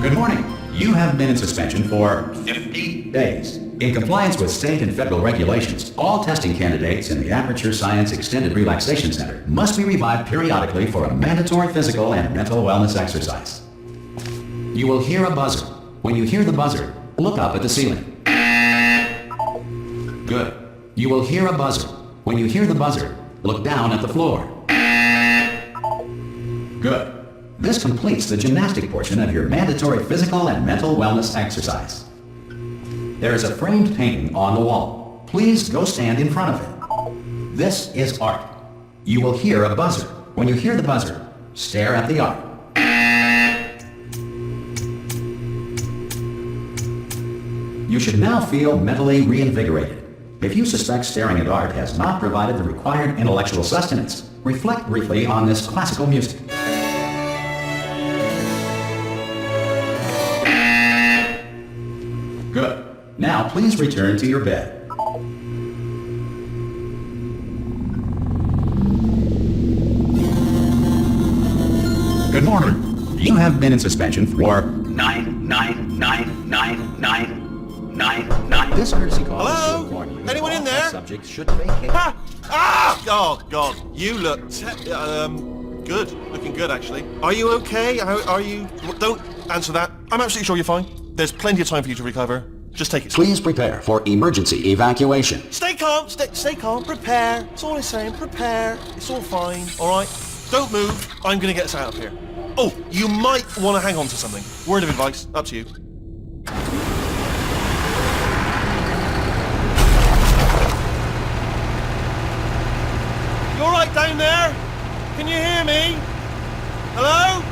Good morning. You have been in suspension for 50 days. In compliance with state and federal regulations, all testing candidates in the Aperture Science Extended Relaxation Center must be revived periodically for a mandatory physical and mental wellness exercise. You will hear a buzzer. When you hear the buzzer, look up at the ceiling. Good. You will hear a buzzer. When you hear the buzzer, look down at the floor. Good. This completes the gymnastic portion of your mandatory physical and mental wellness exercise. There is a framed painting on the wall. Please go stand in front of it. This is art. You will hear a buzzer. When you hear the buzzer, stare at the art. You should now feel mentally reinvigorated. If you suspect staring at art has not provided the required intellectual sustenance, reflect briefly on this classical music. Good. Now please return to your bed. Good morning. You have been in suspension for 9999999. This courtesy call is to warn you. Anyone in there? Subjects should vacate. Ha! Ah! Oh God, you look good. Looking good, actually. Are you okay? Are you? Don't answer that. I'm absolutely sure you're fine. There's plenty of time for you to recover. Just take it slow. Please prepare for emergency evacuation. Stay calm. Stay calm. Prepare. That's all I'm saying. Prepare. It's all fine. All right. Don't move. I'm gonna get us out of here. Oh, you might want to hang on to something. Word of advice. Up to you. You all right down there? Can you hear me? Hello?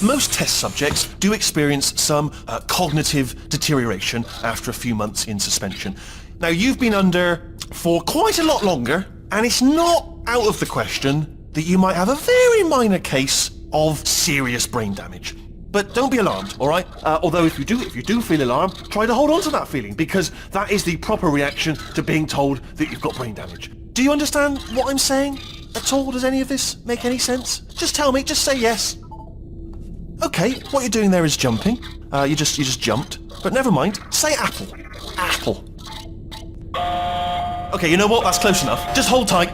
Most test subjects do experience some cognitive deterioration after a few months in suspension. Now, you've been under for quite a lot longer, and it's not out of the question that you might have a very minor case of serious brain damage. But don't be alarmed, all right? Although if you do feel alarmed, try to hold on to that feeling, because that is the proper reaction to being told that you've got brain damage. Do you understand what I'm saying at all? Does any of this make any sense? Just tell me, just say yes. Okay, what you're doing there is jumping. You just jumped. But never mind. Say apple. Apple. Okay, you know what? That's close enough. Just hold tight.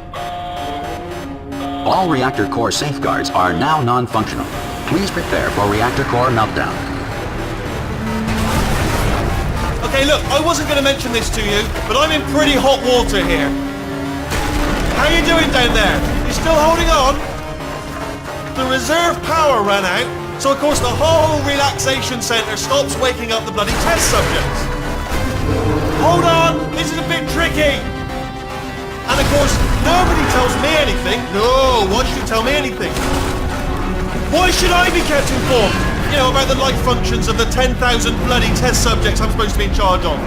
All reactor core safeguards are now non-functional. Please prepare for reactor core meltdown. Okay, look, I wasn't going to mention this to you, but I'm in pretty hot water here. How you doing down there? You still holding on? The reserve power ran out, so of course the whole relaxation centre stops waking up the bloody test subjects. Hold on, this is a bit tricky. And of course, nobody tells me anything. No, why should you tell me anything? Why should I be kept informed? You know, about the life functions of the 10,000 bloody test subjects I'm supposed to be in charge of.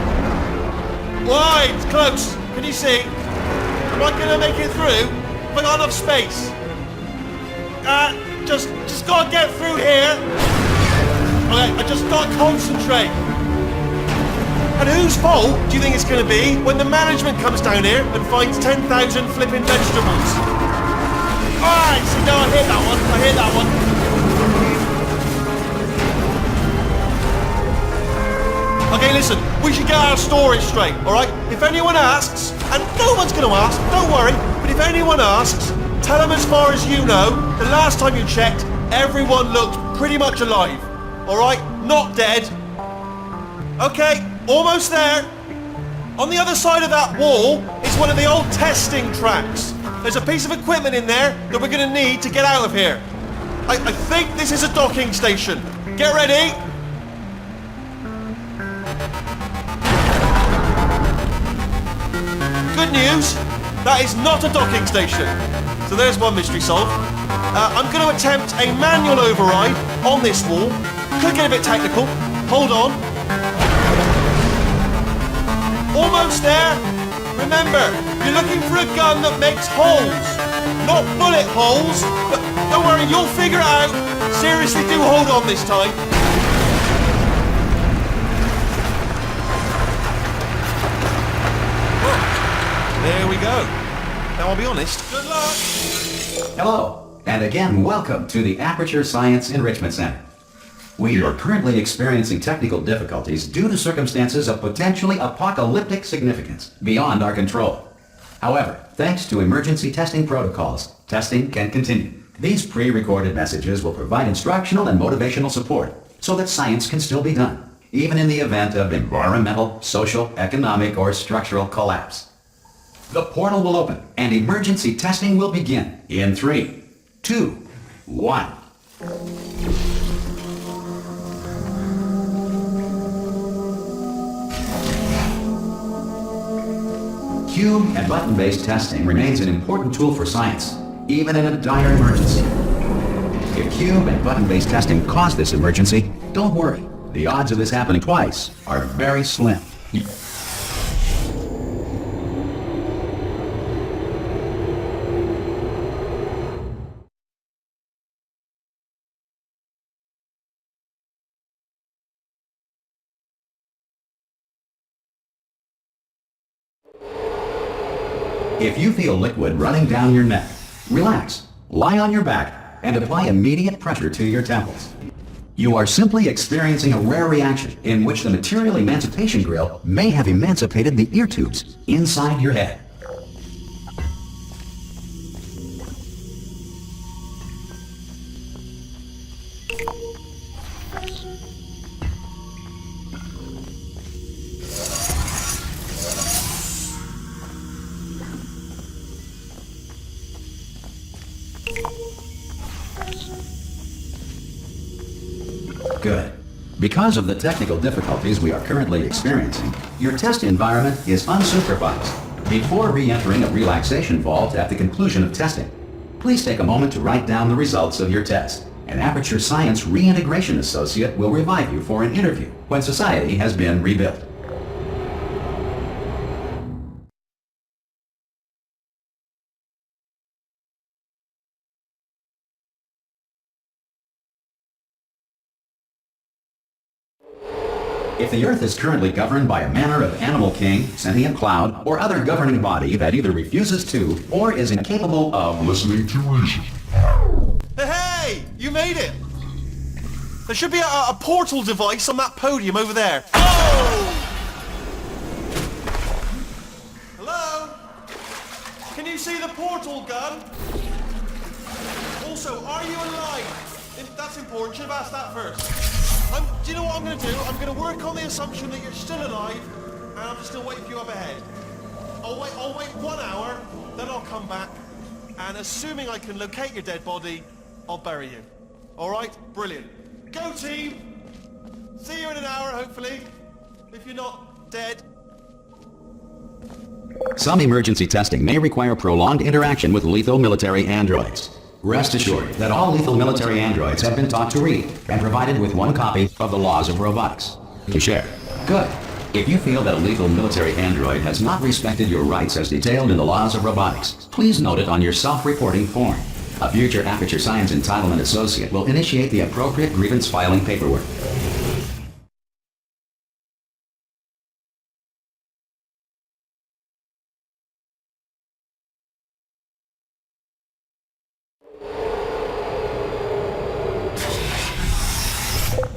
Why? It's close. Can you see? Am I gonna make it through? Have I got enough space? Just gotta get through here. Okay, I just gotta concentrate. And whose fault do you think it's gonna be when the management comes down here and finds 10,000 flipping vegetables? Alright, so no, I hear that one. Okay, listen, we should get our story straight, alright? If anyone asks, and no one's gonna ask, don't worry, but if anyone asks, tell them as far as you know, the last time you checked, everyone looked pretty much alive, alright? Not dead. Okay, almost there. On the other side of that wall is one of the old testing tracks. There's a piece of equipment in there that we're going to need to get out of here. I think this is a docking station. Get ready. Good news, that is not a docking station. So there's one mystery solved. I'm going to attempt a manual override on this wall. Could get a bit technical. Hold on. Almost there. Remember, you're looking for a gun that makes holes, not bullet holes. But don't worry, you'll figure it out. Seriously, do hold on this time. There we go. Now I'll be honest. Good luck. Hello, and again welcome to the Aperture Science Enrichment Center. We are currently experiencing technical difficulties due to circumstances of potentially apocalyptic significance beyond our control. However, thanks to emergency testing protocols, testing can continue. These pre-recorded messages will provide instructional and motivational support so that science can still be done, even in the event of environmental, social, economic, or structural collapse. The portal will open and emergency testing will begin in 3, 2, 1. Cube and button-based testing remains an important tool for science, even in a dire emergency. If cube and button-based testing caused this emergency, don't worry. The odds of this happening twice are very slim. If you feel liquid running down your neck, relax, lie on your back, and apply immediate pressure to your temples. You are simply experiencing a rare reaction in which the material emancipation grill may have emancipated the ear tubes inside your head. Good. Because of the technical difficulties we are currently experiencing, your test environment is unsupervised. Before re-entering a relaxation vault at the conclusion of testing, please take a moment to write down the results of your test. An Aperture Science Reintegration Associate will revive you for an interview when society has been rebuilt. If the Earth is currently governed by a manner of animal king, sentient cloud, or other governing body that either refuses to or is incapable of listening to reason. Hey! You made it! There should be a portal device on that podium over there. Oh! Hello? Can you see the portal gun? Also, are you alive? That's important. Should have asked that first. Do you know what I'm going to do? I'm going to work on the assumption that you're still alive, and I'm just going to wait for you up ahead. I'll wait 1 hour, then I'll come back, and assuming I can locate your dead body, I'll bury you. Alright? Brilliant. Go team! See you in an hour, hopefully, if you're not dead. Some emergency testing may require prolonged interaction with lethal military androids. Rest assured that all lethal military androids have been taught to read and provided with 1 copy of the Laws of Robotics to share. Good. If you feel that a lethal military android has not respected your rights as detailed in the Laws of Robotics, please note it on your self-reporting form. A future Aperture Science Entitlement Associate will initiate the appropriate grievance filing paperwork.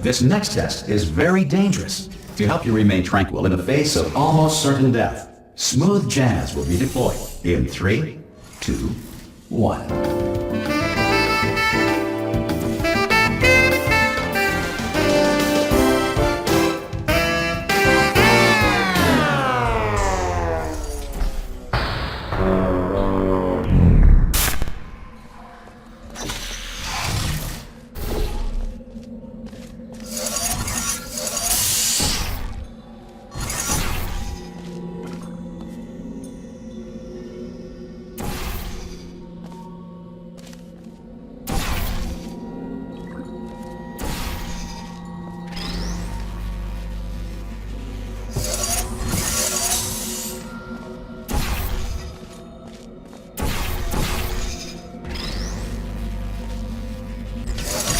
This next test is very dangerous. To help you remain tranquil in the face of almost certain death, smooth jazz will be deployed in 3, 2, 1.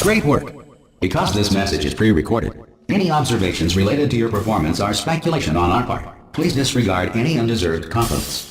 Great work! Because this message is pre-recorded, any observations related to your performance are speculation on our part. Please disregard any undeserved compliments.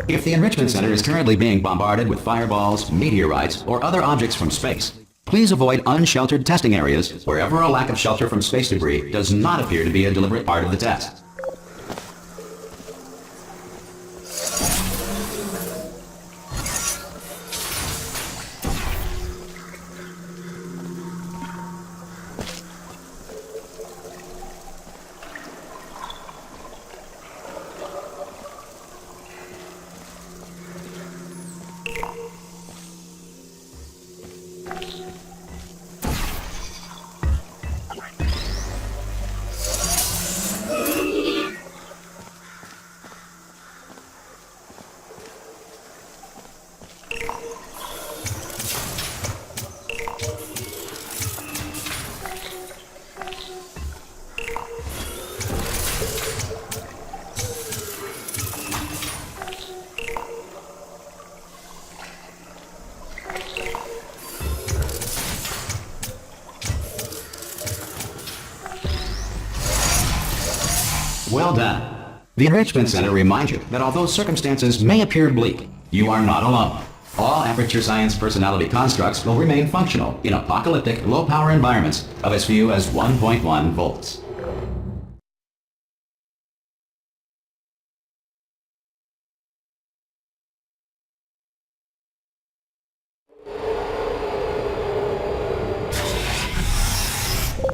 if the Enrichment Center is currently being bombarded with fireballs, meteorites, or other objects from space, please avoid unsheltered testing areas wherever a lack of shelter from space debris does not appear to be a deliberate part of the test. Well done. The Enrichment Center reminds you that although circumstances may appear bleak, you are not alone. All Aperture Science personality constructs will remain functional in apocalyptic, low-power environments of as few as 1.1 volts.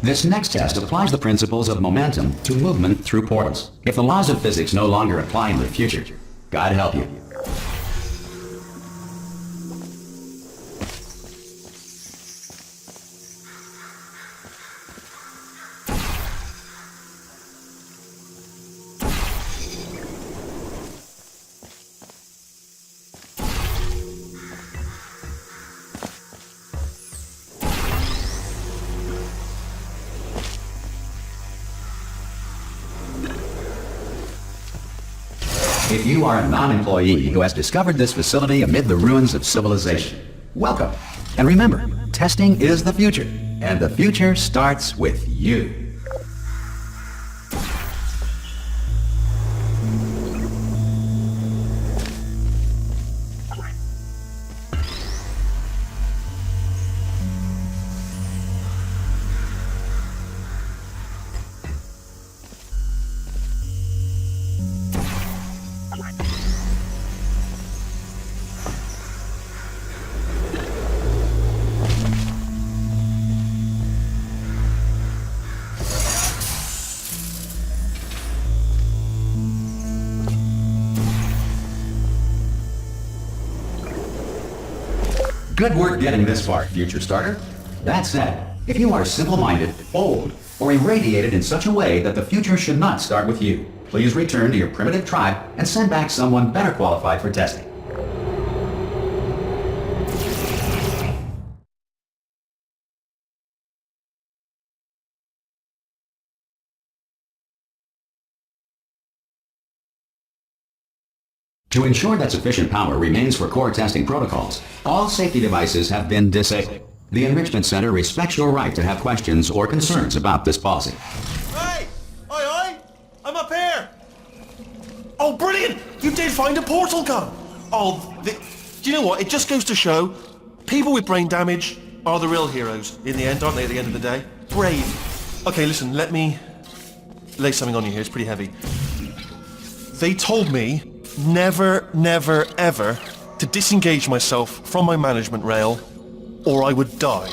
This next test applies the principles of momentum to movement through portals. If the laws of physics no longer apply in the future, God help you. If you are a non-employee who has discovered this facility amid the ruins of civilization, welcome. And remember, testing is the future, and the future starts with you. Good work getting this far, future starter. That said, if you are simple-minded, old, or irradiated in such a way that the future should not start with you, please return to your primitive tribe and send back someone better qualified for testing. To ensure that sufficient power remains for core testing protocols, all safety devices have been disabled. The Enrichment Center respects your right to have questions or concerns about this policy. Hey! Aye, aye! I'm up here! Oh, brilliant! You did find a portal gun! Oh, do you know what? It just goes to show, people with brain damage are the real heroes in the end, aren't they, at the end of the day? Brave. Okay, listen, let me lay something on you here. It's pretty heavy. They told me never, never, ever to disengage myself from my management rail or I would die.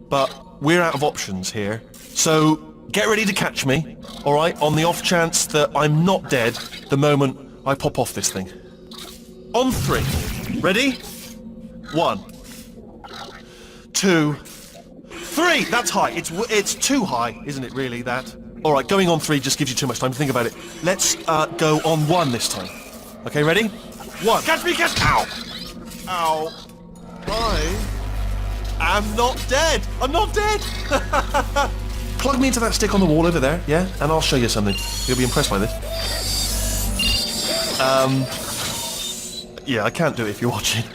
But we're out of options here, so get ready to catch me, alright, on the off chance that I'm not dead the moment I pop off this thing. On 3. Ready? 1, 2, 3! That's high. It's too high, isn't it, really, that? Alright, going on 3 just gives you too much time to think about it. Let's go on 1 this time. Okay, ready? 1. Catch me, catch... Ow! Ow. I am not dead. I'm not dead. Plug me into that stick on the wall over there, yeah? And I'll show you something. You'll be impressed by this. Yeah, I can't do it if you're watching.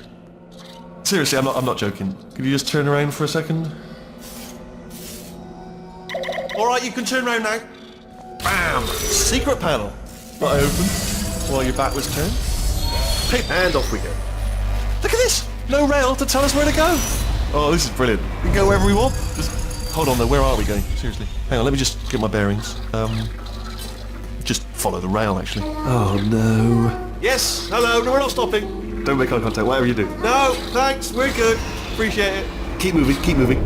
Seriously, I'm not joking. Could you just turn around for a second? Alright, you can turn around now. Bam! Secret panel. That I opened while your back was turned. tape, and off we go. Look at this! No rail to tell us where to go. Oh, this is brilliant. We can go wherever we want. Just hold on though, where are we going? Seriously. Hang on, let me just get my bearings. Just follow the rail, actually. Oh, no. Yes, hello, no, we're not stopping. Don't make eye contact, whatever you do. No, thanks, we're good. Appreciate it. Keep moving, keep moving.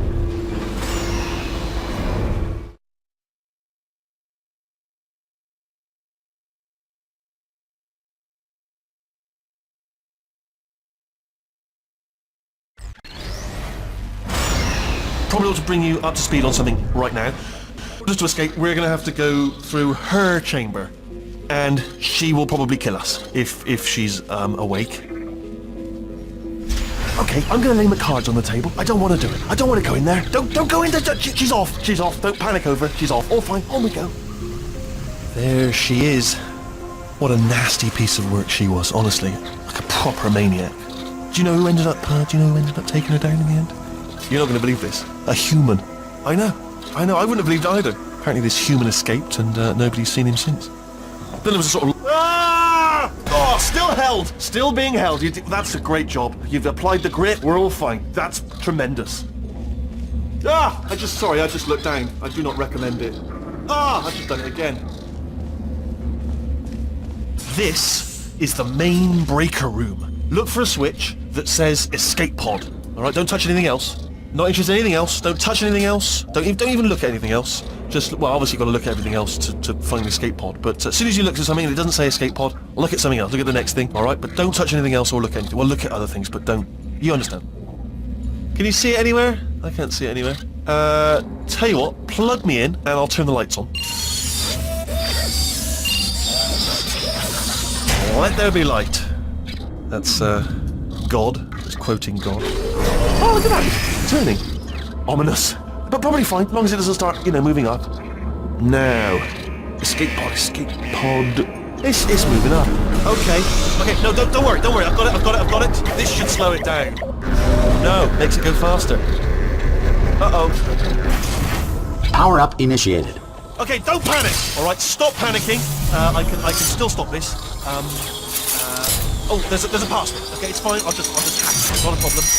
Probably ought to bring you up to speed on something right now. Just to escape, we're going to have to go through her chamber. And she will probably kill us, if she's awake. Okay, I'm going to lay my cards on the table. I don't want to do it. I don't want to go in there. Don't go in there. She's off. She's off. Don't panic over. She's off. All fine. On we go. There she is. What a nasty piece of work she was, honestly. Like a proper maniac. Do you know who ended up taking her down in the end? You're not going to believe this. A human. I know. I wouldn't have believed it either. Apparently this human escaped and nobody's seen him since. Then there was a sort of... Ah! Oh, still held. Still being held. That's a great job. You've applied the grit. We're all fine. That's tremendous. Ah! I just looked down. I do not recommend it. Ah! I've just done it again. This is the main breaker room. Look for a switch that says escape pod. Alright, don't touch anything else. Not interested in anything else. Don't touch anything else. Don't even look at anything else. Just, well, obviously you've got to look at everything else to find the escape pod. But as soon as you look at something and it doesn't say escape pod, look at something else. Look at the next thing, alright? But don't touch anything else or look at anything. Well, look at other things, but don't. You understand. Can you see it anywhere? I can't see it anywhere. Tell you what, plug me in and I'll turn the lights on. Let there be light. That's, God. It's quoting God. Oh, look at that! Turning. Ominous. But probably fine, as long as it doesn't start, moving up. Now. Escape pod. It's moving up. Okay, no, don't worry. I've got it. This should slow it down. No, makes it go faster. Uh-oh. Power up initiated. Okay, don't panic! Alright, stop panicking. I can still stop this. Oh, there's a password. Okay, it's fine. I'll just hack it. It's not a problem. C.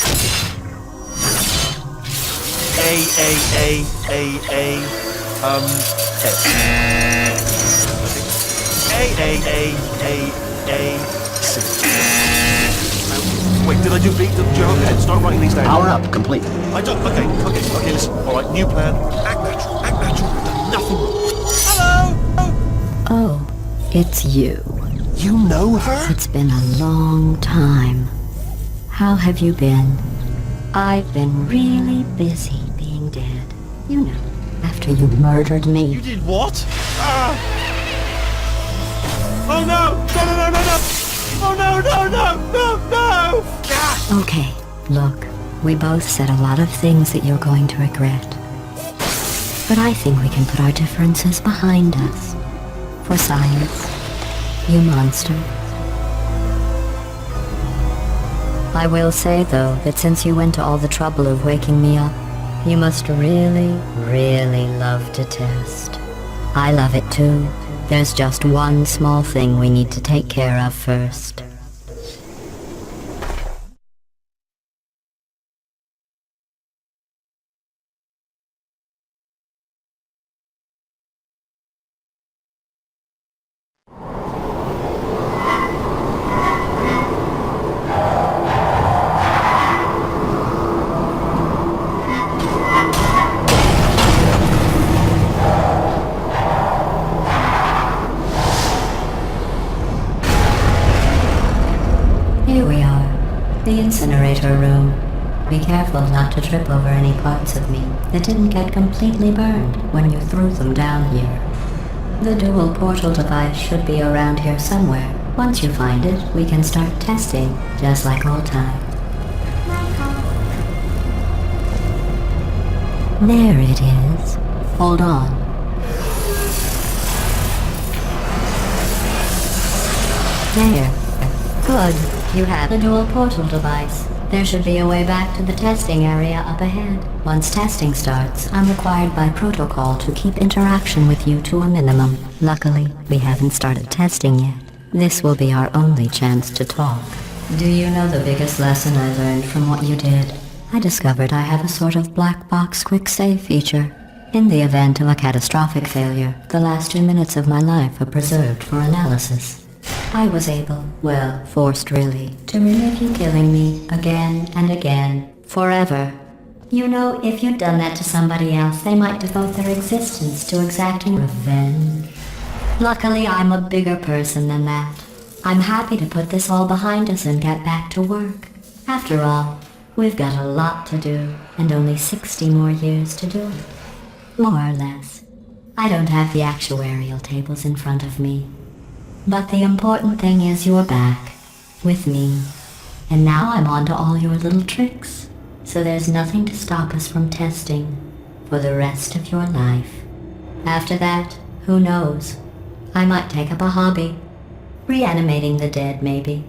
Wait, did I do B? Okay, start writing these down. Power up complete. I don't. Okay, listen. Alright, new plan. Act natural. We've done nothing wrong. Hello! Oh, it's you. You know her? It's been a long time. How have you been? I've been really busy being dead. You know, after you murdered me. You did what? Oh no! No! Oh no! Okay, look, we both said a lot of things that you're going to regret. But I think we can put our differences behind us. For science. You monster. I will say, though, that since you went to all the trouble of waking me up, you must really, really love to test. I love it too. There's just one small thing we need to take care of first. Here we are, the incinerator room. Be careful not to trip over any parts of me that didn't get completely burned when you threw them down here. The dual portal device should be around here somewhere. Once you find it, we can start testing, just like old times. There it is. Hold on. There. Good. You have the dual portal device. There should be a way back to the testing area up ahead. Once testing starts, I'm required by protocol to keep interaction with you to a minimum. Luckily, we haven't started testing yet. This will be our only chance to talk. Do you know the biggest lesson I learned from what you did? I discovered I have a sort of black box quick save feature. In the event of a catastrophic failure, the last 2 minutes of my life are preserved for analysis. I was able, well, forced really, to relive you killing me again and again, forever. You know, if you'd done that to somebody else, they might devote their existence to exacting revenge. Luckily, I'm a bigger person than that. I'm happy to put this all behind us and get back to work. After all, we've got a lot to do, and only 60 more years to do it. More or less. I don't have the actuarial tables in front of me. But the important thing is you're back, with me. And now I'm on to all your little tricks. So there's nothing to stop us from testing for the rest of your life. After that, who knows? I might take up a hobby. Reanimating the dead, maybe.